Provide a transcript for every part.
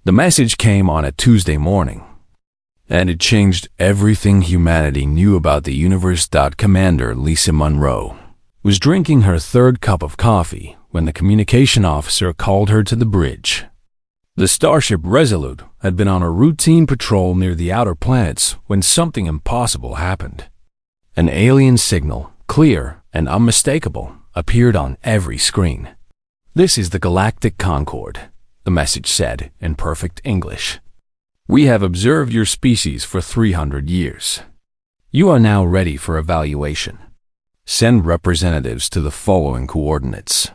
The message came on a Tuesday morning, and it changed everything humanity knew about the universe. Commander Lisa Monroe was drinking her third cup of coffee when the communication officer called her to the bridge. The starship Resolute had been on a routine patrol near the outer planets when something impossible happened. An alien signal, clear and unmistakable, appeared on every screen. "This is the Galactic Concord," the message said in perfect English. "We have observed your species for 300 years. You are now ready for evaluation. Send representatives to the following coordinates.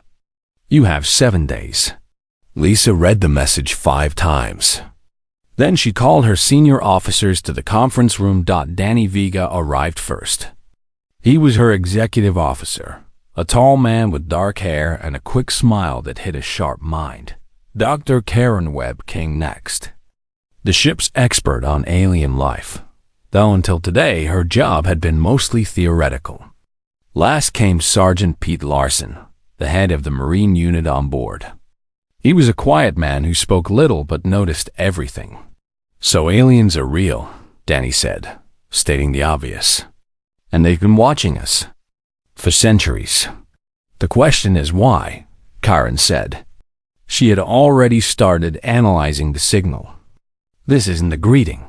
You have 7 days." Lisa read the message 5 times. Then she called her senior officers to the conference room. Danny Vega arrived first. He was her executive officer, a tall man with dark hair and a quick smile that hid a sharp mind. Dr. Karen Webb came next, the ship's expert on alien life, though until today her job had been mostly theoretical. Last came Sergeant Pete Larson, the head of the Marine unit on board. He was a quiet man who spoke little but noticed everything. "So aliens are real," Danny said, stating the obvious. "And they've been watching us for centuries. The question is why," Karen said. She had already started analyzing the signal. "This isn't a greeting.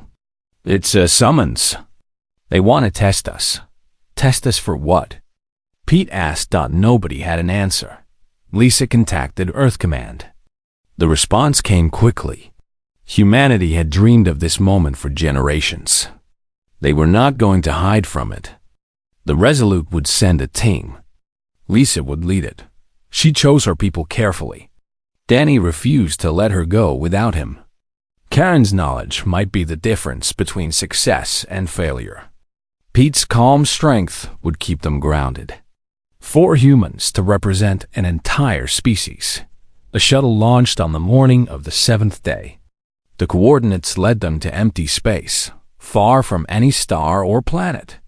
It's a summons. They want to test us." "Test us for what?" Pete asked. Nobody had an answer. Lisa contacted Earth Command. The response came quickly. Humanity had dreamed of this moment for generations. They were not going to hide from it. The Resolute would send a team. Lisa would lead it. She chose her people carefully. Danny refused to let her go without him. Karen's knowledge might be the difference between success and failure. Pete's calm strength would keep them grounded. 4 humans to represent an entire species. The shuttle launched on the morning of the 7th day. The coordinates led them to empty space, far from any star or planet.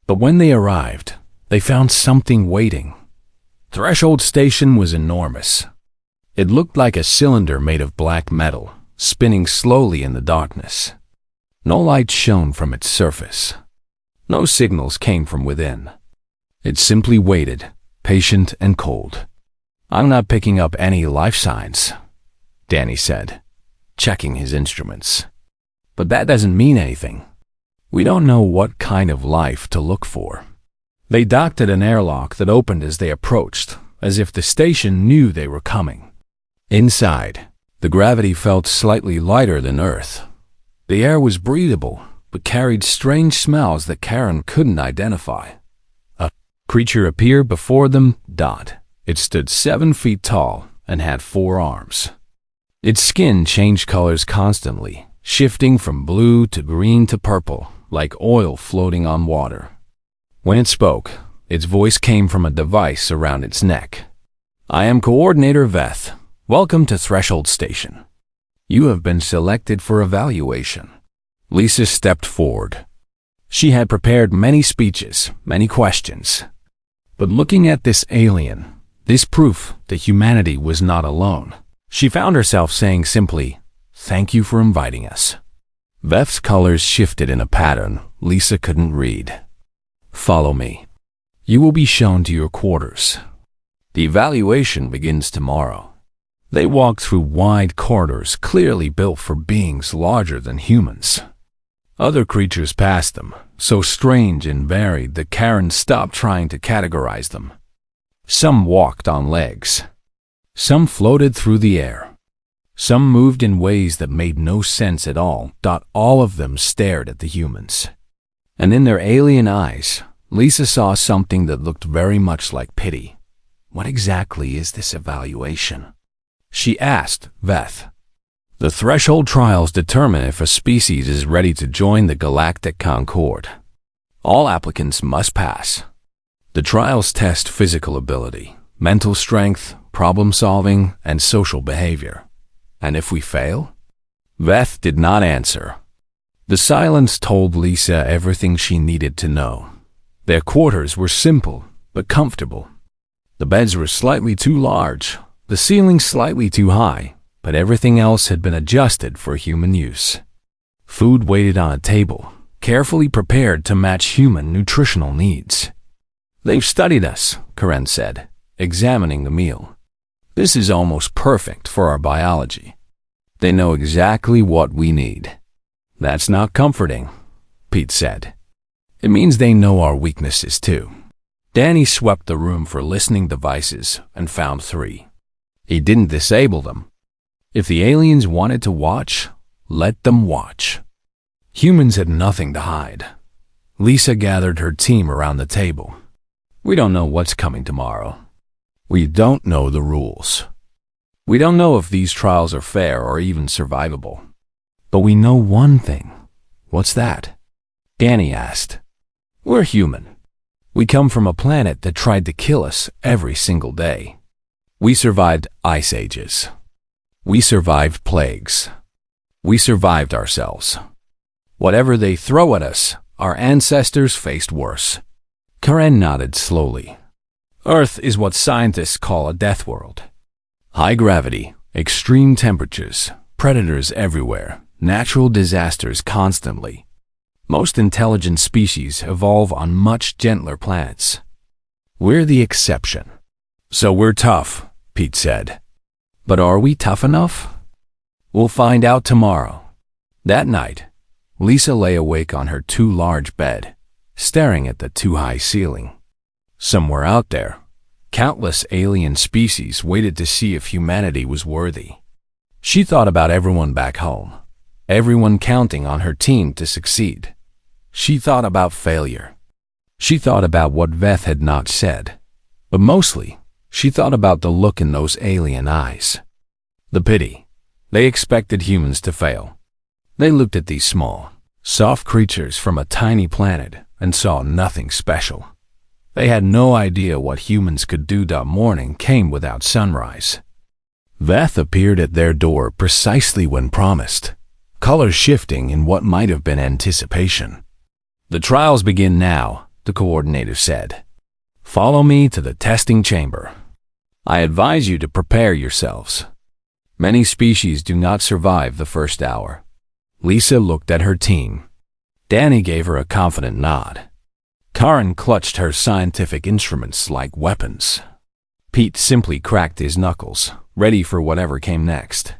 But when they arrived, they found something waiting. Threshold Station was enormous. It looked like a cylinder made of black metal, spinning slowly in the darkness. No light shone from its surface. No signals came from within. It simply waited, patient and cold. "I'm not picking up any life signs," Danny said, checking his instruments. "But that doesn't mean anything. We don't know what kind of life to look for." They docked at an airlock that opened as they approached, as if the station knew they were coming. Inside, the gravity felt slightly lighter than Earth. The air was breathable, but carried strange smells that Karen couldn't identify. A creature appeared before them. It stood 7 feet tall and had 4 arms. Its skin changed colors constantly, shifting from blue to green to purple, like oil floating on water. When it spoke, its voice came from a device around its neck. "I am Coordinator Veth. Welcome to Threshold Station. You have been selected for evaluation." Lisa stepped forward. She had prepared many speeches, many questions. But looking at this alien, this proof that humanity was not alone, she found herself saying simply, "Thank you for inviting us." Veth's colors shifted in a pattern Lisa couldn't read. "Follow me. You will be shown to your quarters. The evaluation begins tomorrow." They walked through wide corridors clearly built for beings larger than humans. Other creatures passed them, so strange and varied that Karen stopped trying to categorize them. Some walked on legs. Some floated through the air. Some moved in ways that made no sense at all. All of them stared at the humans. And in their alien eyes, Lisa saw something that looked very much like pity. "What exactly is this evaluation?" she asked Veth. "The threshold trials determine if a species is ready to join the Galactic Concord. All applicants must pass. The trials test physical ability, mental strength, problem-solving, and social behavior. And if we fail?" Veth did not answer. The silence told Lisa everything she needed to know. Their quarters were simple, but comfortable. The beds were slightly too large, the ceiling slightly too high, but everything else had been adjusted for human use. Food waited on a table, carefully prepared to match human nutritional needs. "They've studied us," Karen said, examining the meal. "This is almost perfect for our biology. They know exactly what we need." "That's not comforting," Pete said. "It means they know our weaknesses too." Danny swept the room for listening devices and found 3. He didn't disable them. If the aliens wanted to watch, let them watch. Humans had nothing to hide. Lisa gathered her team around the table. "We don't know what's coming tomorrow. We don't know the rules. We don't know if these trials are fair or even survivable. But we know one thing." "What's that?" Danny asked. "We're human. We come from a planet that tried to kill us every single day. We survived ice ages. We survived plagues. We survived ourselves. Whatever they throw at us, our ancestors faced worse." Karen nodded slowly. "Earth is what scientists call a death world. High gravity, extreme temperatures, predators everywhere, natural disasters constantly. Most intelligent species evolve on much gentler planets. We're the exception. So we're tough," Pete said. "But are we tough enough? We'll find out tomorrow." That night, Lisa lay awake on her too large bed, staring at the too high ceiling. Somewhere out there, countless alien species waited to see if humanity was worthy. She thought about everyone back home, everyone counting on her team to succeed. She thought about failure. She thought about what Veth had not said. But mostly, she thought about the look in those alien eyes. The pity. They expected humans to fail. They looked at these small, soft creatures from a tiny planet and saw nothing special. They had no idea what humans could do. The morning came without sunrise. Veth appeared at their door precisely when promised, colors shifting in what might have been anticipation. "The trials begin now," the coordinator said. "Follow me to the testing chamber. I advise you to prepare yourselves. Many species do not survive the first hour." Lisa looked at her team. Danny gave her a confident nod. Karen clutched her scientific instruments like weapons. Pete simply cracked his knuckles, ready for whatever came next.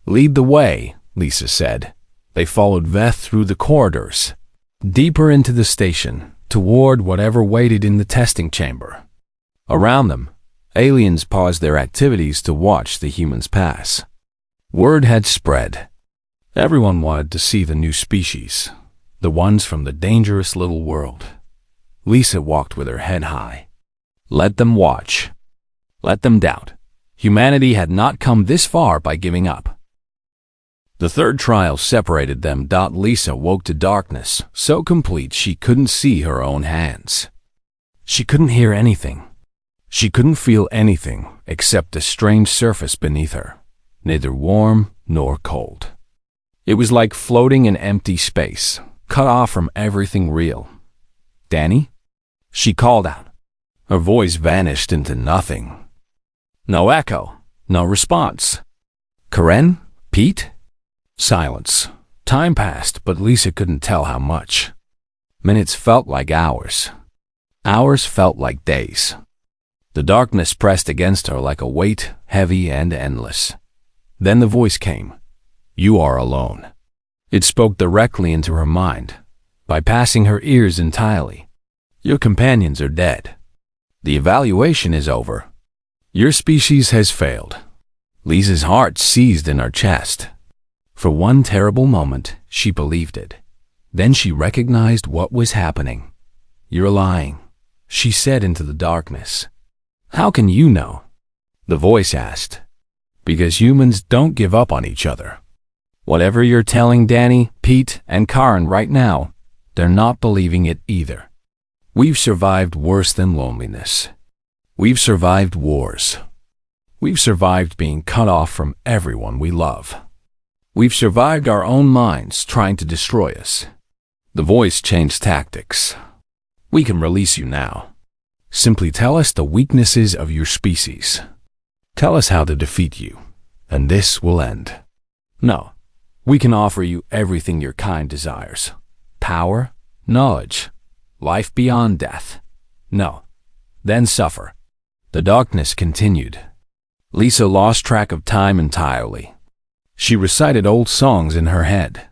"Lead the way," Lisa said. They followed Veth through the corridors, deeper into the station, toward whatever waited in the testing chamber. Around them, aliens paused their activities to watch the humans pass. Word had spread. Everyone wanted to see the new species, the ones from the dangerous little world. Lisa walked with her head high. Let them watch. Let them doubt. Humanity had not come this far by giving up. The third trial separated them. Lisa woke to darkness, so complete she couldn't see her own hands. She couldn't hear anything. She couldn't feel anything except the strange surface beneath her, neither warm nor cold. It was like floating in empty space, cut off from everything real. "Danny?" She called out. Her voice vanished into nothing. No echo, no response. "Karen? Pete?" Silence. Time passed, but Lisa couldn't tell how much. Minutes felt like hours. Hours felt like days. The darkness pressed against her like a weight, heavy and endless. Then the voice came. "You are alone." It spoke directly into her mind, bypassing her ears entirely. "Your companions are dead. The evaluation is over. Your species has failed." Lisa's heart seized in her chest. For one terrible moment, she believed it. Then she recognized what was happening. "You're lying," she said into the darkness. "How can you know?" the voice asked. "Because humans don't give up on each other. Whatever you're telling Danny, Pete, and Karen right now, they're not believing it either. We've survived worse than loneliness. We've survived wars. We've survived being cut off from everyone we love. We've survived our own minds trying to destroy us." The voice changed tactics. "We can release you now. Simply tell us the weaknesses of your species. Tell us how to defeat you. and this will end. No, we can offer you everything your kind desires. Power, knowledge, life beyond death. No, then suffer. The darkness continued. Lisa lost track of time entirely. She recited old songs in her head.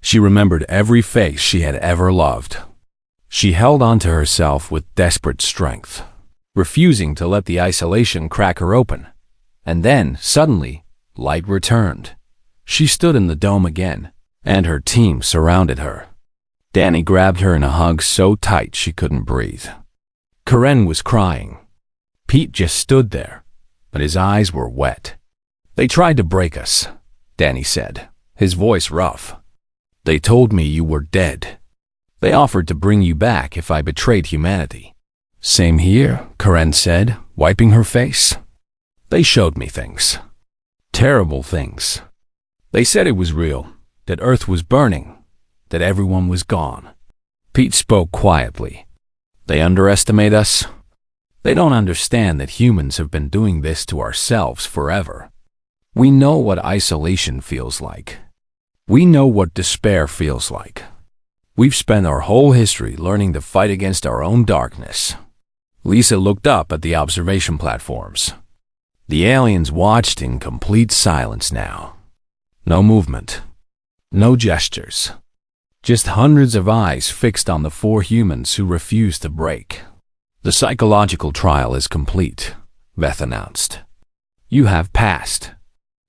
She remembered every face she had ever loved. She held on to herself with desperate strength, refusing to let the isolation crack her open. And then, suddenly, light returned. She stood in the dome again, and her team surrounded her. Danny grabbed her in a hug so tight she couldn't breathe. Karen was crying. Pete just stood there, but his eyes were wet. "They tried to break us," Danny said, his voice rough. "They told me you were dead. They offered to bring you back if I betrayed humanity." "Same here," Karen said, wiping her face. "They showed me things. Terrible things. They said it was real, that Earth was burning, that everyone was gone." Pete spoke quietly. "They underestimate us. They don't understand that humans have been doing this to ourselves forever. We know what isolation feels like. We know what despair feels like. We've spent our whole history learning to fight against our own darkness." Lisa looked up at the observation platforms. The aliens watched in complete silence now. No movement. No gestures. Just hundreds of eyes fixed on the 4 humans who refused to break. "The psychological trial is complete," Veth announced. "You have passed."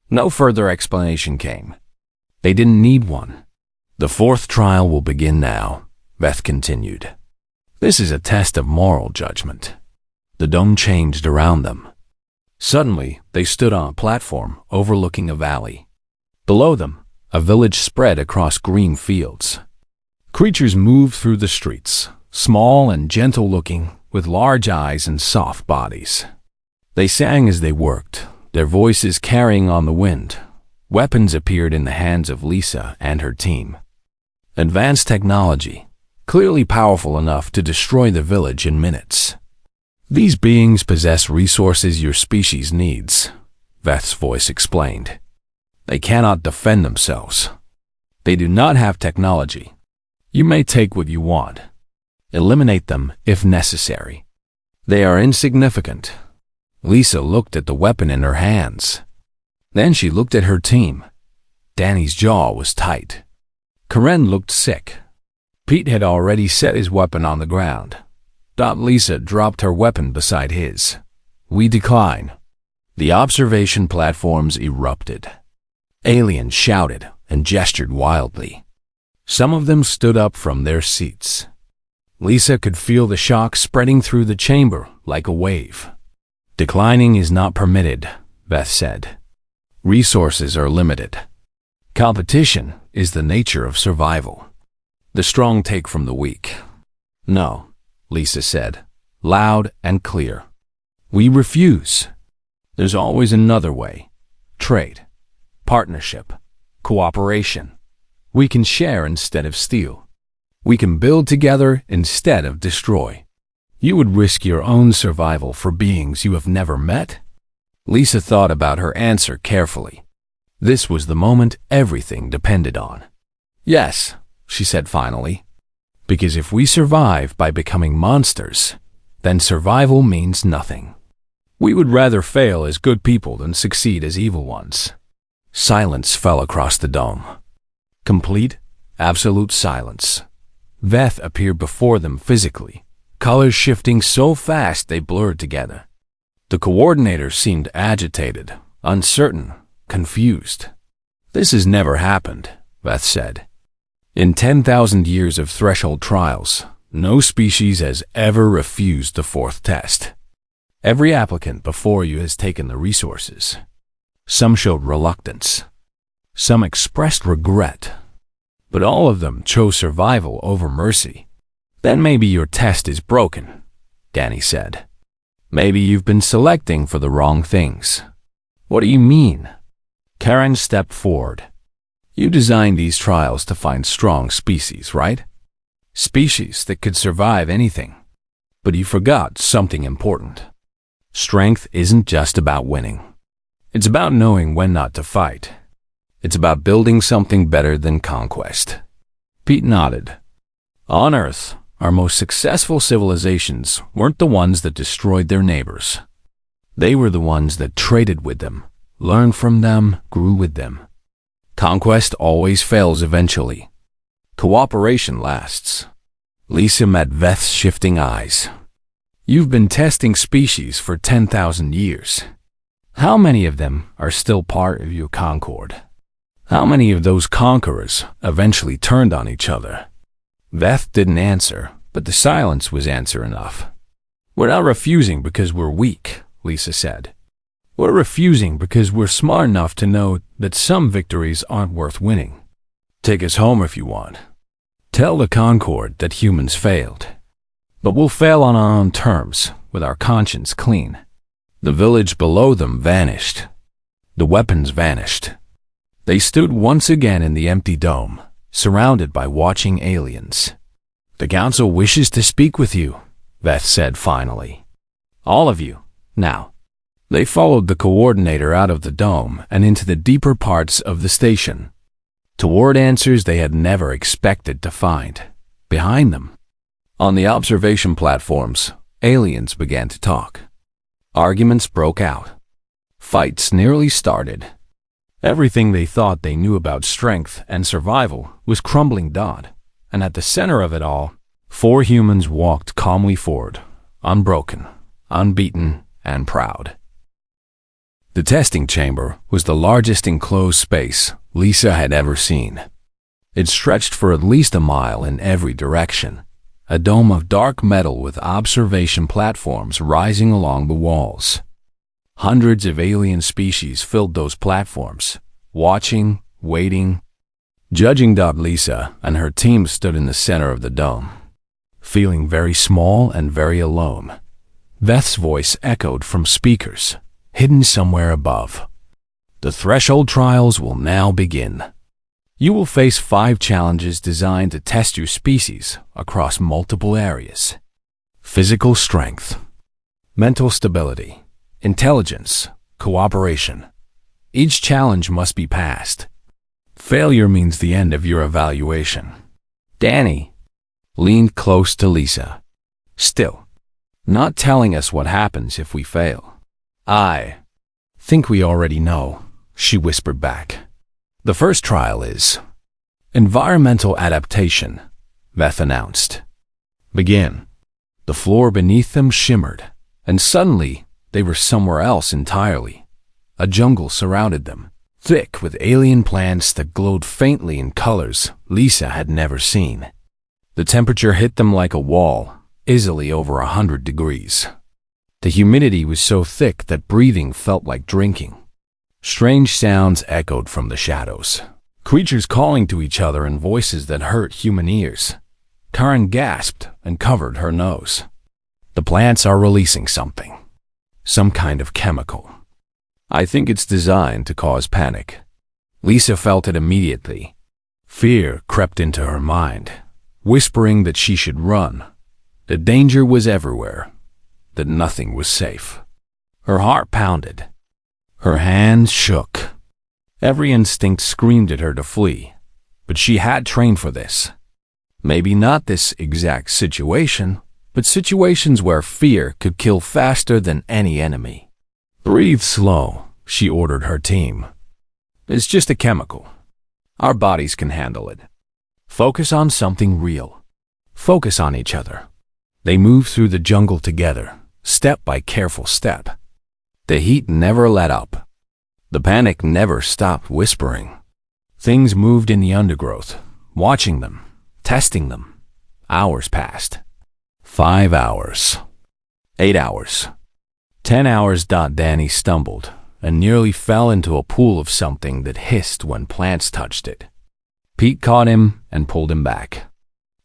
No further explanation came. They didn't need one. "The 4th trial will begin now," Veth continued. "This is a test of moral judgment." The dome changed around them. Suddenly, they stood on a platform overlooking a valley. Below them, a village spread across green fields. Creatures moved through the streets, small and gentle-looking, with large eyes and soft bodies. They sang as they worked, their voices carrying on the wind. Weapons appeared in the hands of Lisa and her team. Advanced technology, clearly powerful enough to destroy the village in minutes. "These beings possess resources your species needs," Veth's voice explained. "They cannot defend themselves. They do not have technology. You may take what you want. Eliminate them if necessary. They are insignificant." Lisa looked at the weapon in her hands. Then she looked at her team. Danny's jaw was tight. Karen looked sick. Pete had already set his weapon on the ground. Lisa dropped her weapon beside his. "We decline." The observation platforms erupted. Aliens shouted and gestured wildly. Some of them stood up from their seats. Lisa could feel the shock spreading through the chamber like a wave. "Declining is not permitted," Veth said. "Resources are limited. Competition is the nature of survival. The strong take from the weak." "No," Lisa said, loud and clear. "We refuse. There's always another way. Trade, partnership, cooperation. We can share instead of steal. We can build together instead of destroy. You would risk your own survival for beings you have never met?" Lisa thought about her answer carefully. This was the moment everything depended on. "Yes," she said finally. "Because if we survive by becoming monsters, then survival means nothing. We would rather fail as good people than succeed as evil ones." Silence fell across the dome. Complete, absolute silence. Veth appeared before them physically, colors shifting so fast they blurred together. The coordinator seemed agitated, uncertain, confused. "This has never happened," Veth said. "In 10,000 years of threshold trials, no species has ever refused the 4th test. Every applicant before you has taken the resources. Some showed reluctance. Some expressed regret. But all of them chose survival over mercy." "Then maybe your test is broken," Danny said. "Maybe you've been selecting for the wrong things." "What do you mean?" Karen stepped forward. "You designed these trials to find strong species, right? Species that could survive anything. But you forgot something important. Strength isn't just about winning. It's about knowing when not to fight. It's about building something better than conquest. Pete nodded. On Earth, our most successful civilizations weren't the ones that destroyed their neighbors. They were the ones that traded with them, learned from them, grew with them. Conquest always fails eventually. Cooperation lasts. Lisa met Veth's shifting eyes. You've been testing species for 10,000 years. How many of them are still part of your concord? How many of those conquerors eventually turned on each other? Veth didn't answer, but the silence was answer enough. We're not refusing because we're weak, Lisa said. We're refusing because we're smart enough to know that some victories aren't worth winning. Take us home if you want. Tell the Concord that humans failed. But we'll fail on our own terms, with our conscience clean. The village below them vanished. The weapons vanished. They stood once again in the empty dome, surrounded by watching aliens. The council wishes to speak with you, Veth said finally. All of you, now. They followed the coordinator out of the dome and into the deeper parts of the station, toward answers they had never expected to find. Behind them, on the observation platforms, aliens began to talk. Arguments broke out. Fights nearly started. Everything they thought they knew about strength and survival was crumbling down, and at the center of it all, 4 humans walked calmly forward, unbroken, unbeaten, and proud. The testing chamber was the largest enclosed space Lisa had ever seen. It stretched for at least a mile in every direction, a dome of dark metal with observation platforms rising along the walls. Hundreds of alien species filled those platforms, watching, waiting, judging. Lisa and her team stood in the center of the dome, feeling very small and very alone. Veth's voice echoed from speakers, hidden somewhere above. The threshold trials will now begin. You will face 5 challenges designed to test your species across multiple areas. Physical strength, mental stability, intelligence, cooperation. Each challenge must be passed. Failure means the end of your evaluation. Danny leaned close to Lisa, still not telling us what happens if we fail. I think we already know, she whispered back. The first trial is environmental adaptation, Veth announced. Begin. The floor beneath them shimmered, and suddenly they were somewhere else entirely. A jungle surrounded them, thick with alien plants that glowed faintly in colors Lisa had never seen. The temperature hit them like a wall, easily over 100 degrees. The humidity was so thick that breathing felt like drinking. Strange sounds echoed from the shadows, creatures calling to each other in voices that hurt human ears. Karen gasped and covered her nose. The plants are releasing something. Some kind of chemical. I think it's designed to cause panic. Lisa felt it immediately. Fear crept into her mind, whispering that she should run. The danger was everywhere, that nothing was safe. Her heart pounded. Her hands shook. Every instinct screamed at her to flee, but she had trained for this. Maybe not this exact situation, but situations where fear could kill faster than any enemy. Breathe slow, she ordered her team. It's just a chemical. Our bodies can handle it. Focus on something real. Focus on each other. They moved through the jungle together, step by careful step. The heat never let up. The panic never stopped whispering. Things moved in the undergrowth, watching them, testing them. Hours passed. 5 hours. 8 hours. 10 hours. Danny stumbled and nearly fell into a pool of something that hissed when plants touched it. Pete caught him and pulled him back.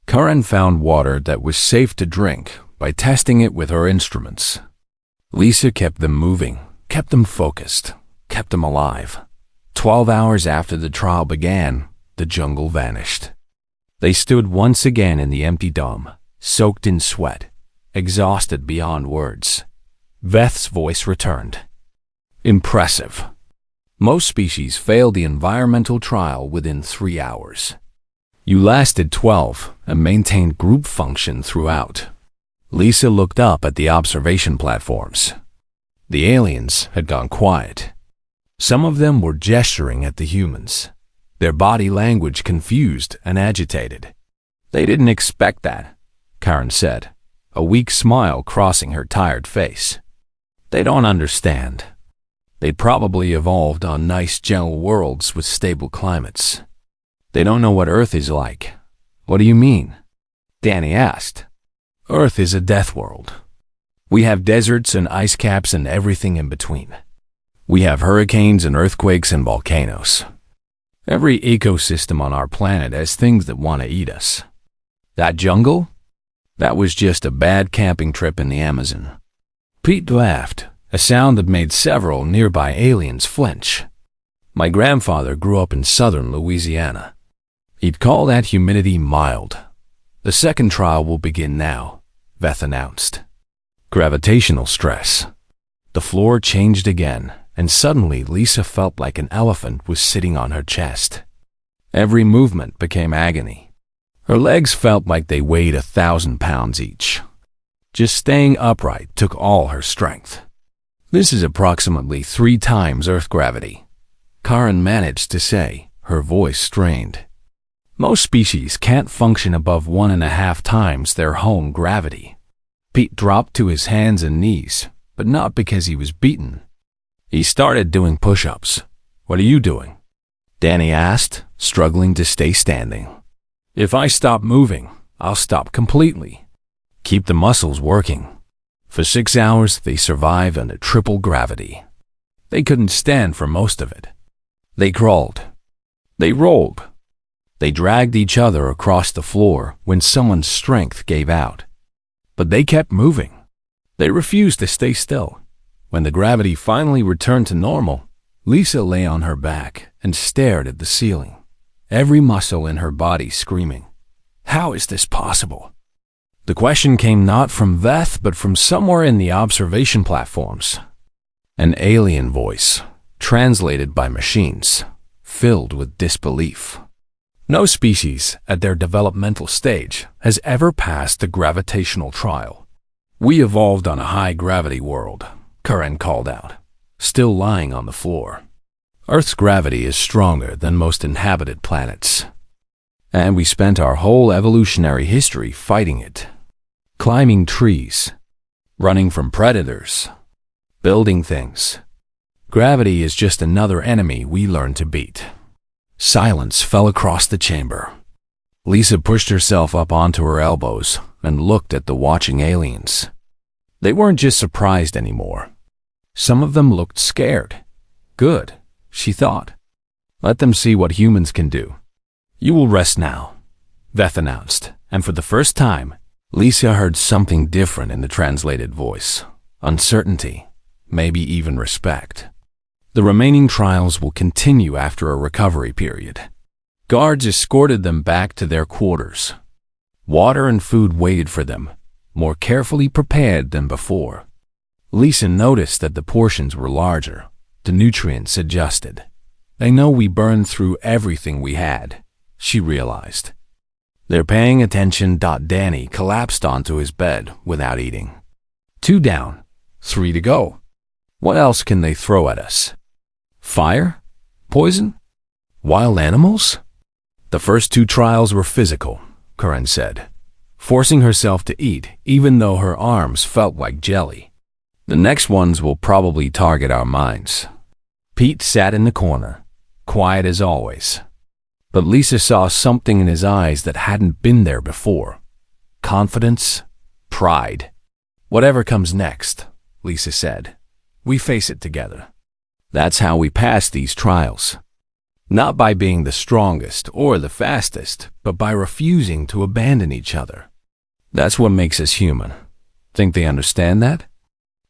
Karen found water that was safe to drink by testing it with her instruments. Lisa kept them moving, kept them focused, kept them alive. 12 hours after the trial began, the jungle vanished. They stood once again in the empty dome, soaked in sweat, exhausted beyond words. Veth's voice returned. Impressive, Most species failed the environmental trial within 3 hours. You lasted 12 and maintained group function throughout. Lisa looked up at the observation platforms. The aliens had gone quiet. Some of them were gesturing at the humans, their body language confused and agitated. They didn't expect that, Karen said, a weak smile crossing her tired face. They don't understand. They'd probably evolved on nice gentle worlds with stable climates. They don't know what Earth is like. What do you mean? Danny asked. Earth is a death world. We have deserts and ice caps and everything in between. We have hurricanes and earthquakes and volcanoes. Every ecosystem on our planet has things that want to eat us. That jungle? That was just a bad camping trip in the Amazon. Pete laughed, a sound that made several nearby aliens flinch. My grandfather grew up in southern Louisiana. He'd call that humidity mild. The second trial will begin now, Beth announced. Gravitational stress. The floor changed again, and suddenly Lisa felt like an elephant was sitting on her chest. Every movement became agony. Her legs felt like they weighed 1,000 pounds each. Just staying upright took all her strength. This is approximately 3 times Earth gravity, Karen managed to say, her voice strained. Most species can't function above 1.5 times their home gravity. Pete dropped to his hands and knees, but not because he was beaten. He started doing push-ups. What are you doing? Danny asked, struggling to stay standing. If I stop moving, I'll stop completely. Keep the muscles working. For 6 hours, they survived under triple gravity. They couldn't stand for most of it. They crawled. They rolled. They dragged each other across the floor when someone's strength gave out. But they kept moving. They refused to stay still. When the gravity finally returned to normal, Lisa lay on her back and stared at the ceiling, every muscle in her body screaming, "How is this possible?" The question came not from Beth, but from somewhere in the observation platforms. An alien voice, translated by machines, filled with disbelief. No species at their developmental stage has ever passed the gravitational trial. We evolved on a high-gravity world, Karen called out, still lying on the floor. Earth's gravity is stronger than most inhabited planets. And we spent our whole evolutionary history fighting it. Climbing trees, running from predators, building things. Gravity is just another enemy we learned to beat. Silence fell across the chamber. Lisa pushed herself up onto her elbows and looked at the watching aliens. They weren't just surprised anymore. Some of them looked scared. Good, she thought. Let them see what humans can do. You will rest now, Beth announced, and for the first time, Lisa heard something different in the translated voice. Uncertainty, maybe even respect. The remaining trials will continue after a recovery period. Guards escorted them back to their quarters. Water and food waited for them, more carefully prepared than before. Lisa noticed that the portions were larger, the nutrients adjusted. They know we burned through everything we had, she realized. They're paying attention. Danny collapsed onto his bed without eating. 2 down, 3 to go. What else can they throw at us? Fire? Poison? Wild animals? The first 2 trials were physical, Karen said, forcing herself to eat even though her arms felt like jelly. The next ones will probably target our minds. Pete sat in the corner, quiet as always. But Lisa saw something in his eyes that hadn't been there before. Confidence, pride. Whatever comes next, Lisa said, we face it together. That's how we pass these trials. Not by being the strongest or the fastest, but by refusing to abandon each other. That's what makes us human. Think they understand that?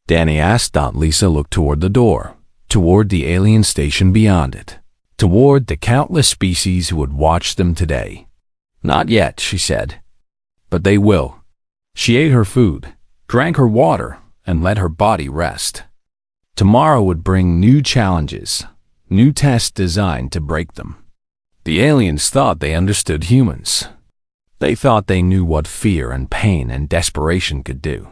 Danny asked. Lisa looked toward the door, toward the alien station beyond it, toward the countless species who would watch them today. Not yet, she said. But they will. She ate her food, drank her water, and let her body rest. Tomorrow would bring new challenges, new tests designed to break them. The aliens thought they understood humans. They thought they knew what fear and pain and desperation could do.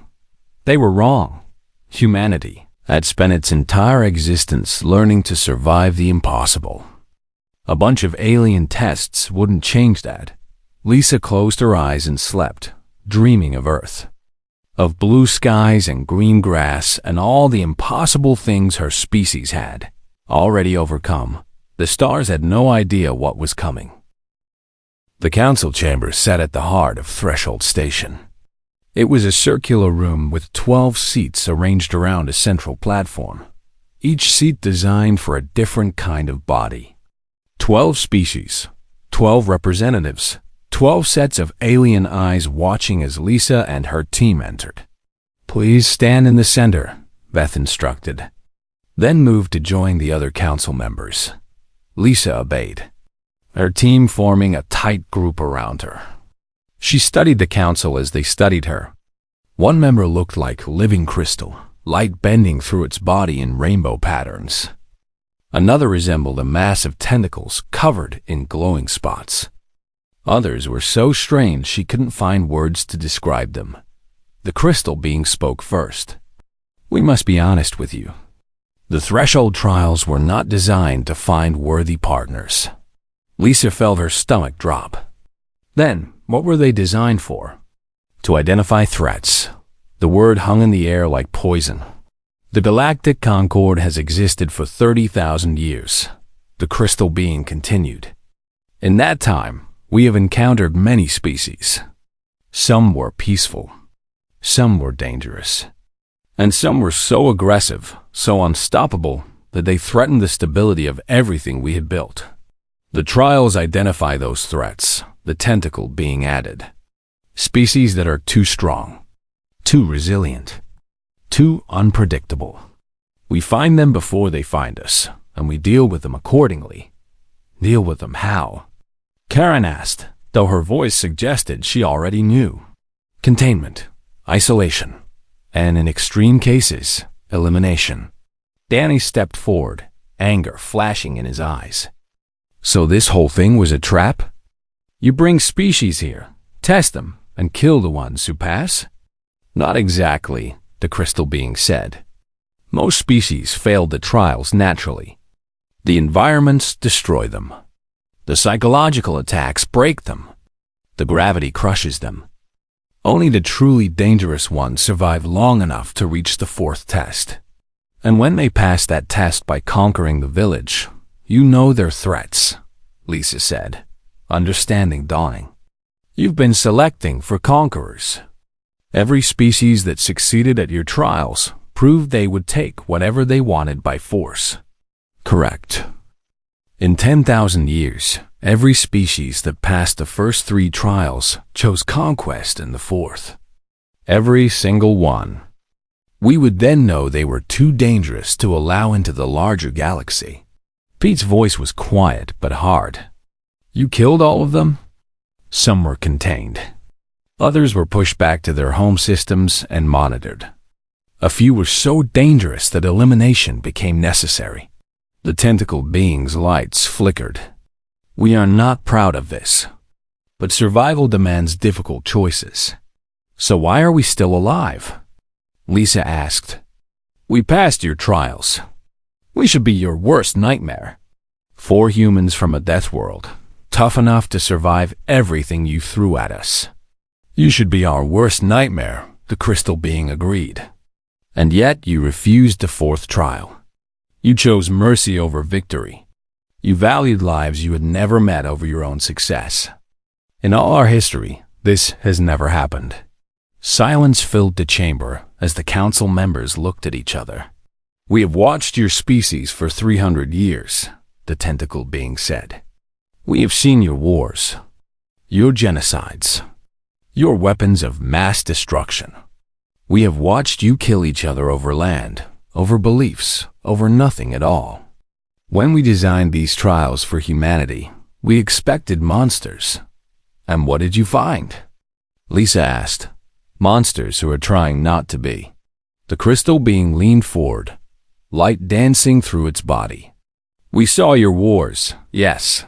They were wrong. Humanity had spent its entire existence learning to survive the impossible. A bunch of alien tests wouldn't change that. Lisa closed her eyes and slept, dreaming of Earth, of blue skies and green grass and all the impossible things her species had already overcome. The stars had no idea what was coming. The council chamber sat at the heart of Threshold Station. It was a circular room with 12 seats arranged around a central platform, each seat designed for a different kind of body. 12 species, 12 representatives, 12 sets of alien eyes watching as Lisa and her team entered. "Please stand in the center," Beth instructed, then moved to join the other council members. Lisa obeyed, her team forming a tight group around her. She studied the council as they studied her. One member looked like living crystal, light bending through its body in rainbow patterns. Another resembled a mass of tentacles covered in glowing spots. Others were so strange she couldn't find words to describe them. The crystal being spoke first. "We must be honest with you. The threshold trials were not designed to find worthy partners." Lisa felt her stomach drop. Then, what were they designed for? To identify threats. The word hung in the air like poison. The Galactic Concord has existed for 30,000 years. The crystal being continued. In that time, we have encountered many species. Some were peaceful. Some were dangerous. And some were so aggressive, so unstoppable, that they threatened the stability of everything we had built. The trials identify those threats, the tentacle being added. Species that are too strong, too resilient, too unpredictable. We find them before they find us, and we deal with them accordingly. Deal with them how? Karen asked, though her voice suggested she already knew. Containment, isolation, and in extreme cases, elimination. Danny stepped forward, anger flashing in his eyes. "So this whole thing was a trap? You bring species here, test them, and kill the ones who pass?" "Not exactly," the crystal being said. "Most species failed the trials naturally. The environments destroy them. The psychological attacks break them. The gravity crushes them. Only the truly dangerous ones survive long enough to reach the 4th test. And when they pass that test by conquering the village, you know their threats," Lisa said, understanding dawning. "You've been selecting for conquerors. Every species that succeeded at your trials proved they would take whatever they wanted by force." "Correct. In 10,000 years, every species that passed the first 3 trials chose conquest in the 4th. Every single one. We would then know they were too dangerous to allow into the larger galaxy." Pete's voice was quiet but hard. "You killed all of them?" "Some were contained. Others were pushed back to their home systems and monitored. A few were so dangerous that elimination became necessary." The tentacle being's lights flickered. "We are not proud of this, but survival demands difficult choices. So why are we still alive?" Lisa asked. "We passed your trials. We should be your worst nightmare. 4 humans from a death world, tough enough to survive everything you threw at us. You should be our worst nightmare," the crystal being agreed. "And yet you refused the 4th trial. You chose mercy over victory. You valued lives you had never met over your own success. In all our history, this has never happened." Silence filled the chamber as the council members looked at each other. "We have watched your species for 300 years, the tentacle being said. "We have seen your wars, your genocides, your weapons of mass destruction. We have watched you kill each other over land, over beliefs, over nothing at all. When we designed these trials for humanity, we expected monsters. And what did you find?" Lisa asked. "Monsters who are trying not to be." The crystal being leaned forward, light dancing through its body. We saw your wars, yes,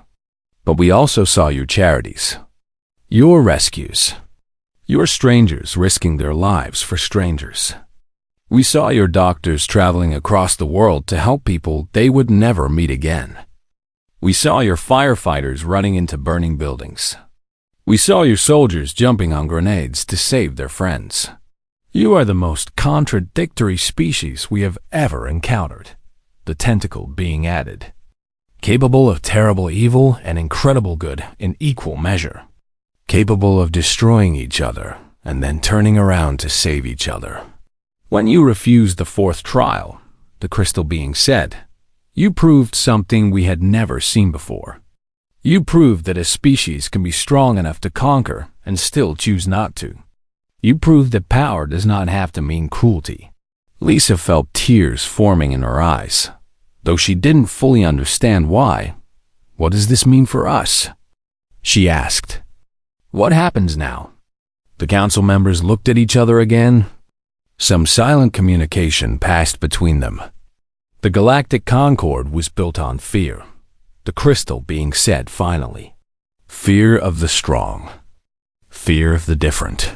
but we also saw your charities, your rescues, your strangers risking their lives for strangers. We saw your doctors traveling across the world to help people they would never meet again. We saw your firefighters running into burning buildings. We saw your soldiers jumping on grenades to save their friends. You are the most contradictory species we have ever encountered, the tentacle being added, capable of terrible evil and incredible good in equal measure, capable of destroying each other and then turning around to save each other. When you refused the fourth trial, the crystal being said, you proved something we had never seen before. You proved that a species can be strong enough to conquer and still choose not to. You proved that power does not have to mean cruelty. Lisa felt tears forming in her eyes, though she didn't fully understand why. What does this mean for us? She asked. What happens now? The council members looked at each other again. Some silent communication passed between them. The Galactic Concord was built on fear, the crystal being said finally. Fear of the strong. Fear of the different.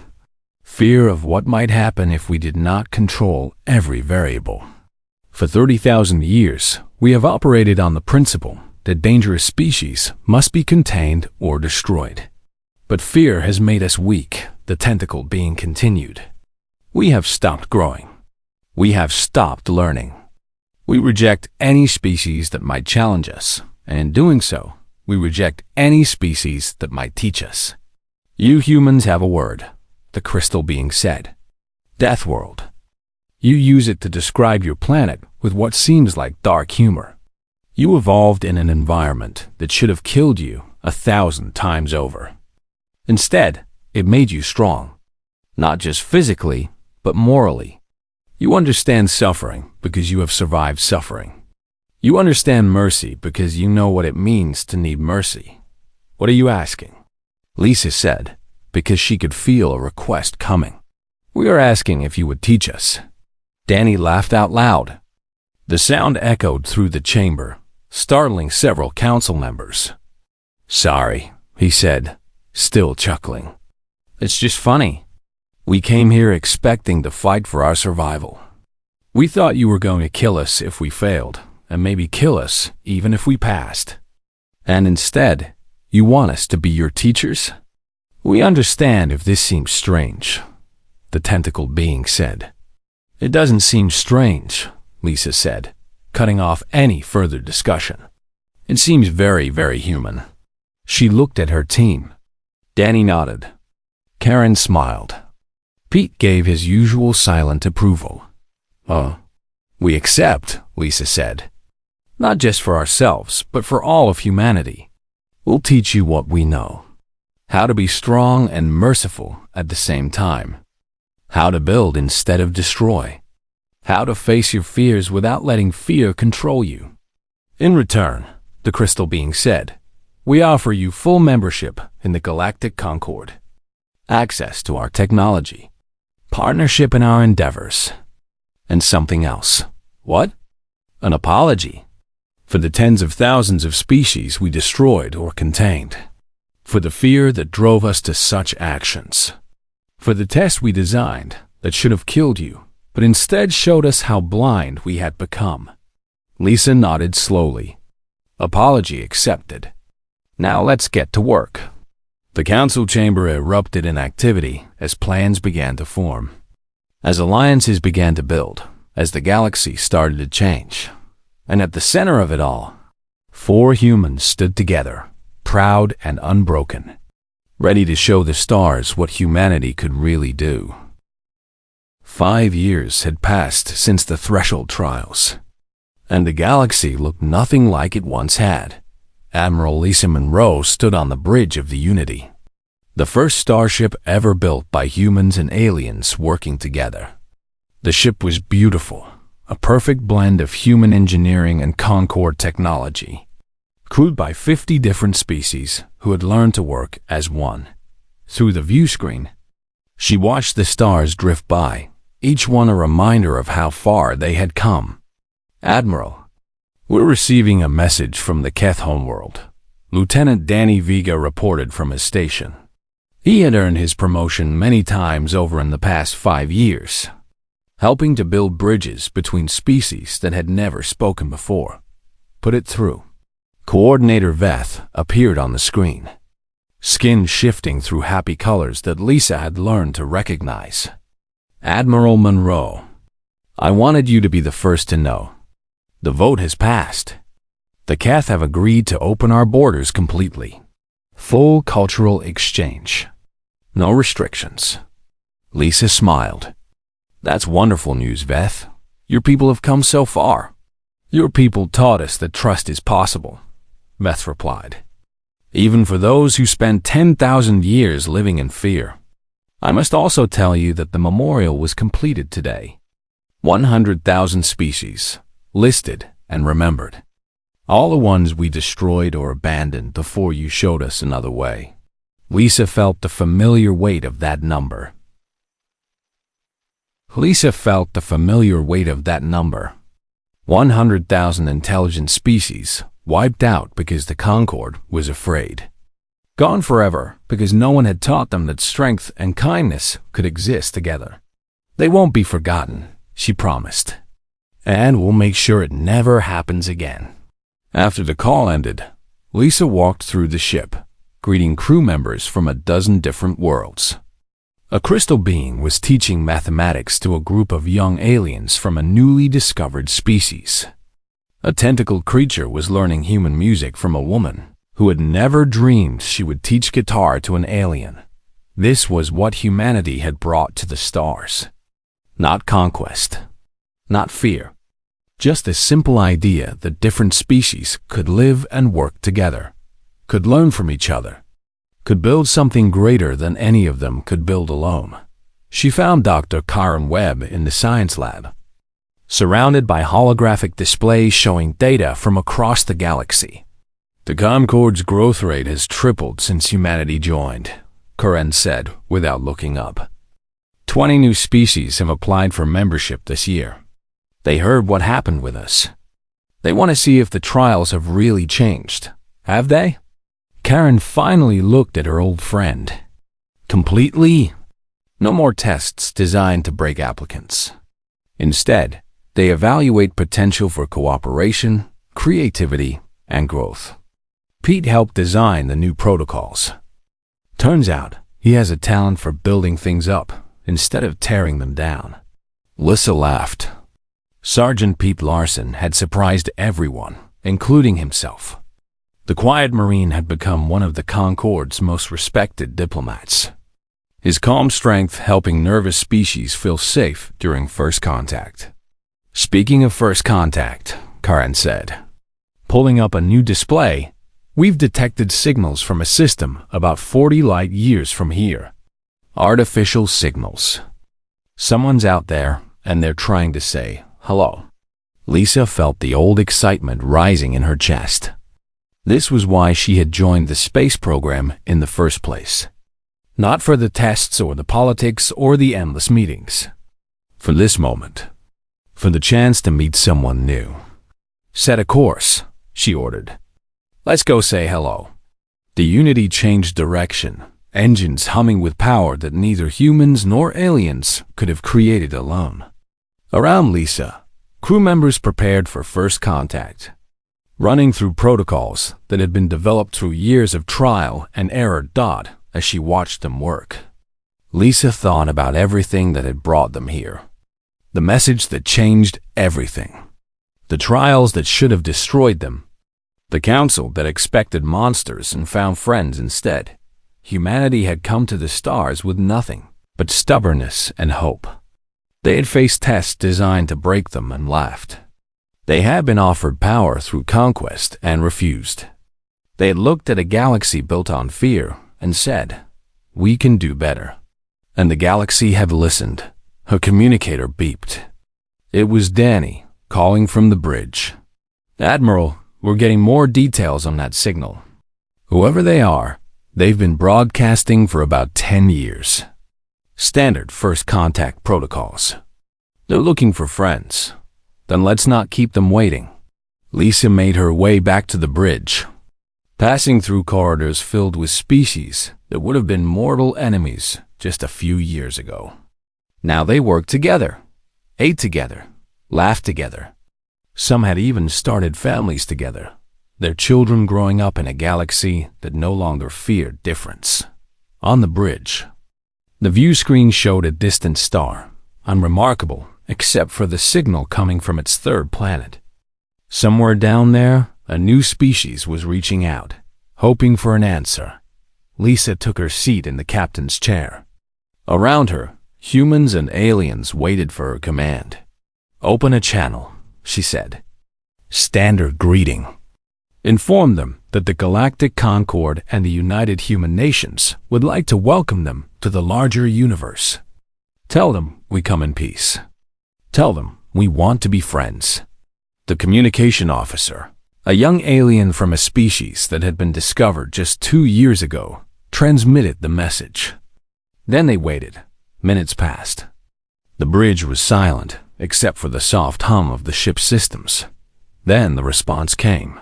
Fear of what might happen if we did not control every variable. For 30,000 years, we have operated on the principle that dangerous species must be contained or destroyed. But fear has made us weak, the tentacle being continued. We have stopped growing. We have stopped learning. We reject any species that might challenge us, and in doing so, we reject any species that might teach us. You humans have a word, the crystal being said. Deathworld. You use it to describe your planet with what seems like dark humor. You evolved in an environment that should have killed you 1,000 times over. Instead, it made you strong, not just physically, but morally. You understand suffering because you have survived suffering. You understand mercy because you know what it means to need mercy. What are you asking? Lisa said, because she could feel a request coming. We are asking if you would teach us. Danny laughed out loud. The sound echoed through the chamber, startling several council members. Sorry, he said, still chuckling. It's just funny. We came here expecting to fight for our survival. We thought you were going to kill us if we failed, and maybe kill us even if we passed. And instead, you want us to be your teachers? We understand if this seems strange, the tentacle being said. It doesn't seem strange, Lisa said, cutting off any further discussion. It seems very, very human. She looked at her team. Danny nodded. Karen smiled. Pete gave his usual silent approval. We accept, Lisa said. Not just for ourselves, but for all of humanity. We'll teach you what we know. How to be strong and merciful at the same time. How to build instead of destroy. How to face your fears without letting fear control you. In return, the crystal being said, we offer you full membership in the Galactic Concord, access to our technology, partnership in our endeavors, and something else. What? An apology. For the tens of thousands of species we destroyed or contained. For the fear that drove us to such actions. For the test we designed that should have killed you, but instead showed us how blind we had become. Lisa nodded slowly. Apology accepted. Now let's get to work. The council chamber erupted in activity as plans began to form. As alliances began to build, as the galaxy started to change. And at the center of it all, 4 humans stood together, proud and unbroken, ready to show the stars what humanity could really do. 5 years had passed since the threshold trials, and the galaxy looked nothing like it once had. Admiral Lisa Monroe stood on the bridge of the Unity, the first starship ever built by humans and aliens working together. The ship was beautiful, a perfect blend of human engineering and Concord technology, crewed by 50 different species who had learned to work as one. Through the view screen, she watched the stars drift by, each one a reminder of how far they had come. Admiral, "We're receiving a message from the Keth homeworld," Lieutenant Danny Vega reported from his station. He had earned his promotion many times over in the past 5 years, helping to build bridges between species that had never spoken before. "Put it through." Coordinator Veth appeared on the screen, skin shifting through happy colors that Lisa had learned to recognize. "Admiral Monroe, I wanted you to be the first to know. The vote has passed. The Keth have agreed to open our borders completely. Full cultural exchange. No restrictions." Lisa smiled. "That's wonderful news, Veth. Your people have come so far." "Your people taught us that trust is possible," Veth replied, "even for those who spend 10,000 years living in fear. I must also tell you that the memorial was completed today. 100,000 species, listed and remembered. All the ones we destroyed or abandoned before you showed us another way." Lisa felt the familiar weight of that number. 100,000 intelligent species wiped out because the Concord was afraid. Gone forever because no one had taught them that strength and kindness could exist together. "They won't be forgotten," she promised, "and we'll make sure it never happens again." After the call ended, Lisa walked through the ship, greeting crew members from a dozen different worlds. A crystal being was teaching mathematics to a group of young aliens from a newly discovered species. A tentacled creature was learning human music from a woman who had never dreamed she would teach guitar to an alien. This was what humanity had brought to the stars. Not conquest, not fear, just a simple idea that different species could live and work together, could learn from each other, could build something greater than any of them could build alone. She found Dr. Karen Webb in the science lab, surrounded by holographic displays showing data from across the galaxy. "The Concord's growth rate has tripled since humanity joined," Karen said without looking up. 20 new species have applied for membership this year. They heard what happened with us. They want to see if the trials have really changed. Have they? Karen finally looked at her old friend. Completely? No more tests designed to break applicants. Instead, they evaluate potential for cooperation, creativity, and growth. Pete helped design the new protocols. Turns out, he has a talent for building things up instead of tearing them down. Lissa laughed. Sergeant Pete Larson had surprised everyone, including himself. The quiet Marine had become one of the Concord's most respected diplomats. His calm strength helping nervous species feel safe during first contact. "Speaking of first contact," Karen said, pulling up a new display, "we've detected signals from a system about 40 light years from here. Artificial signals. Someone's out there, and they're trying to say hello." Lisa felt the old excitement rising in her chest. This was why she had joined the space program in the first place. Not for the tests or the politics or the endless meetings. For this moment. For the chance to meet someone new. "Set a course," she ordered. "Let's go say hello." The Unity changed direction, engines humming with power that neither humans nor aliens could have created alone. Around Lisa, crew members prepared for first contact, running through protocols that had been developed through years of trial and error. As she watched them work, Lisa thought about everything that had brought them here. The message that changed everything. The trials that should have destroyed them. The council that expected monsters and found friends instead. Humanity had come to the stars with nothing but stubbornness and hope. They had faced tests designed to break them and laughed. They had been offered power through conquest and refused. They had looked at a galaxy built on fear and said, "We can do better." And the galaxy had listened. Her communicator beeped. It was Danny, calling from the bridge. "Admiral, we're getting more details on that signal. Whoever they are, they've been broadcasting for about 10 years. Standard first contact protocols. They're looking for friends. Then let's not keep them waiting. Lisa made her way back to the bridge, passing through corridors filled with species that would have been mortal enemies just a few years ago. Now they worked together, ate together, laughed together. Some had even started families together, their children growing up in a galaxy that no longer feared difference. On the bridge, the view screen showed a distant star, unremarkable except for the signal coming from its third planet. Somewhere down there, a new species was reaching out, hoping for an answer. Lisa took her seat in the captain's chair. Around her, humans and aliens waited for her command. "Open a channel," she said. "Standard greeting. Inform them that the Galactic Concord and the United Human Nations would like to welcome them to the larger universe. Tell them we come in peace. Tell them we want to be friends." The communication officer, a young alien from a species that had been discovered just 2 years ago, transmitted the message. Then they waited. Minutes passed. The bridge was silent, except for the soft hum of the ship's systems. Then the response came.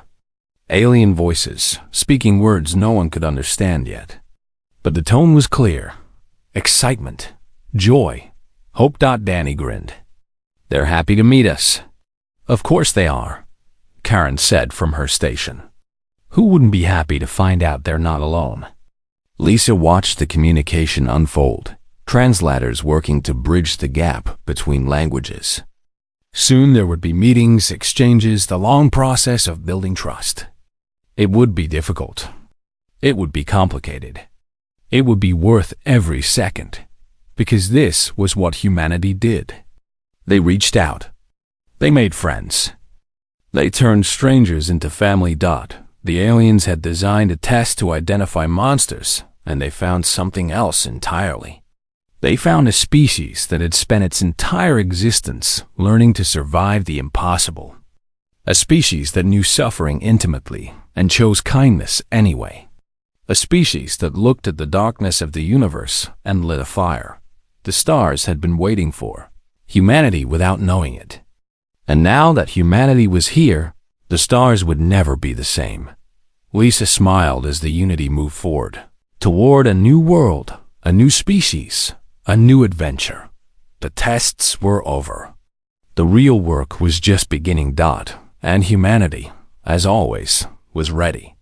Alien voices, speaking words no one could understand yet. But the tone was clear. Excitement. Joy. Hope. Danny grinned. "They're happy to meet us." "Of course they are," Karen said from her station. "Who wouldn't be happy to find out they're not alone?" Lisa watched the communication unfold, translators working to bridge the gap between languages. Soon there would be meetings, exchanges, the long process of building trust. It would be difficult. It would be complicated. It would be worth every second, because this was what humanity did. They reached out. They made friends. They turned strangers into family. The aliens had designed a test to identify monsters, and they found something else entirely. They found a species that had spent its entire existence learning to survive the impossible. A species that knew suffering intimately and chose kindness anyway. A species that looked at the darkness of the universe and lit a fire the stars had been waiting for, humanity without knowing it. And now that humanity was here, the stars would never be the same. Lisa smiled as the Unity moved forward, toward a new world, a new species, a new adventure. The tests were over. The real work was just beginning. And humanity, as always, was ready.